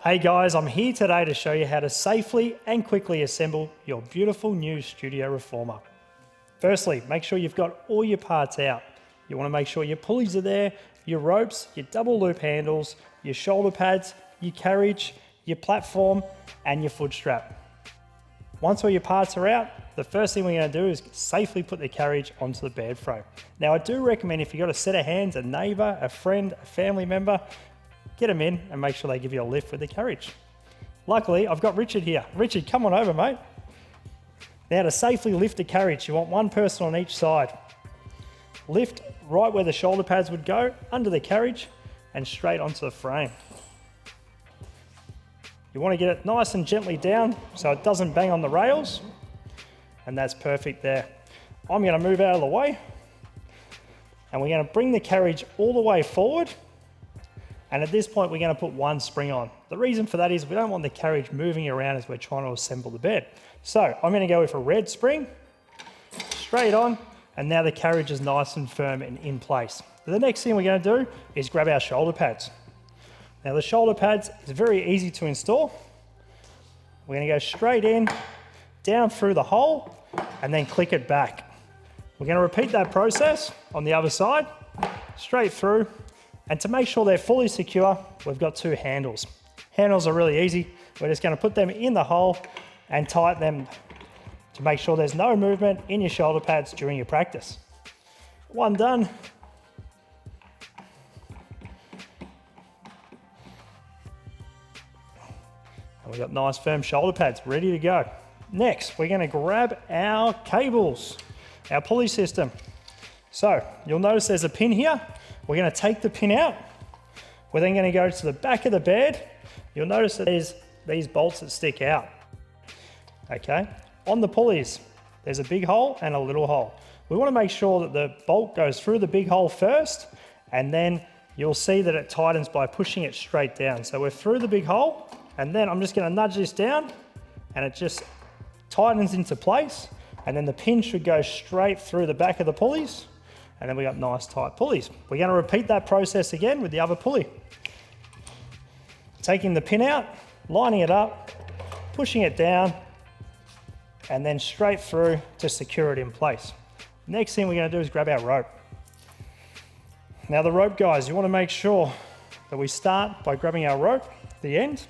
Hey guys, I'm here today to show you how to safely and quickly assemble your beautiful new Studio Reformer. Firstly, make sure you've got all your parts out. You want to make sure your pulleys are there, your ropes, your double loop handles, your shoulder pads, your carriage, your platform, and your foot strap. Once all your parts are out, the first thing we're going to do is safely put the carriage onto the bed frame. Now I do recommend if you've got a set of hands, a neighbour, a friend, a family member, get them in and make sure they give you a lift with the carriage. Luckily, I've got Richard here. Richard, come on over, mate. Now to safely lift the carriage, you want one person on each side. Lift right where the shoulder pads would go, under the carriage, and straight onto the frame. You want to get it nice and gently down so it doesn't bang on the rails, and that's perfect there. I'm going to move out of the way, and we're going to bring the carriage all the way forward. And at this point, we're going to put one spring on. The reason for that is we don't want the carriage moving around as we're trying to assemble the bed. So I'm going to go with a red spring, straight on, and now the carriage is nice and firm and in place. The next thing we're going to do is grab our shoulder pads. Now the shoulder pads is very easy to install. We're going to go straight in, down through the hole, and then click it back. We're going to repeat that process on the other side, straight through. And to make sure they're fully secure, we've got two handles. Handles are really easy. We're just going to put them in the hole and tighten them to make sure there's no movement in your shoulder pads during your practice. One done. And we've got nice firm shoulder pads ready to go. Next, we're going to grab our cables, our pulley system. So you'll notice there's a pin here. We're going to take the pin out. We're then going to go to the back of the bed. You'll notice that there's these bolts that stick out. Okay, on the pulleys, there's a big hole and a little hole. We want to make sure that the bolt goes through the big hole first, and then you'll see that it tightens by pushing it straight down. So we're through the big hole, and then I'm just going to nudge this down, and it just tightens into place, and then the pin should go straight through the back of the pulleys. And then we got nice tight pulleys. We're going to repeat that process again with the other pulley. Taking the pin out, lining it up, pushing it down, and then straight through to secure it in place. Next thing we're going to do is grab our rope. Now the rope, guys, you want to make sure that we start by grabbing our rope, the end.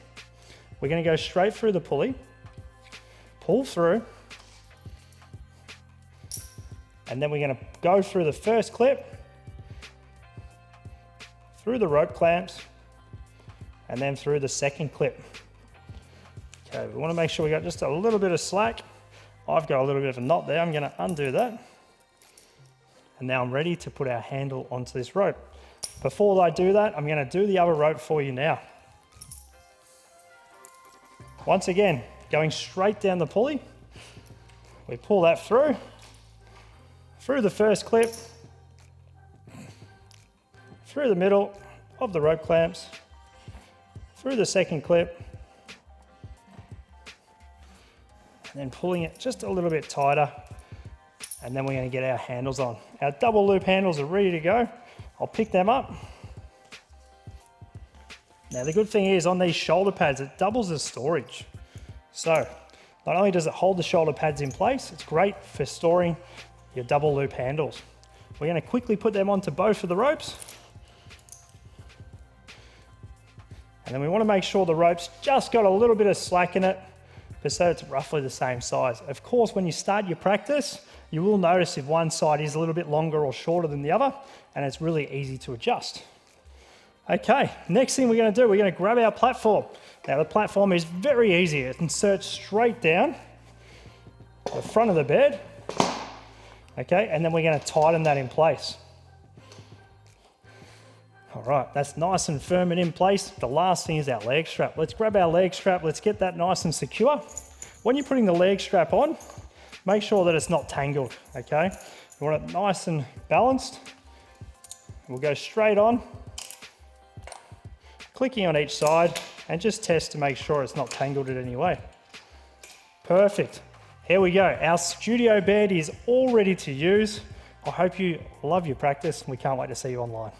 We're going to go straight through the pulley, pull through, and then we're going to go through the first clip, through the rope clamps, and then through the second clip. Okay, we want to make sure we got just a little bit of slack. I've got a little bit of a knot there. I'm going to undo that. And now I'm ready to put our handle onto this rope. Before I do that, I'm going to do the other rope for you now. Once again, going straight down the pulley, we pull that through the first clip, through the middle of the rope clamps, through the second clip, and then pulling it just a little bit tighter, and then we're going to get our handles on. Our double loop handles are ready to go. I'll pick them up. Now the good thing is on these shoulder pads, it doubles as storage. So not only does it hold the shoulder pads in place, it's great for storing your double loop handles. We're going to quickly put them onto both of the ropes. And then we want to make sure the rope's just got a little bit of slack in it, just so it's roughly the same size. Of course, when you start your practice, you will notice if one side is a little bit longer or shorter than the other, and it's really easy to adjust. Okay, next thing we're going to do, we're going to grab our platform. Now the platform is very easy. It inserts straight down the front of the bed. Okay, and then we're going to tighten that in place. All right, that's nice and firm and in place. The last thing is our leg strap. Let's grab our leg strap. Let's get that nice and secure. When you're putting the leg strap on, make sure that it's not tangled, okay? You want it nice and balanced. We'll go straight on, clicking on each side, and just test to make sure it's not tangled in any way. Perfect. Here we go. Our studio bed is all ready to use. I hope you love your practice, and we can't wait to see you online.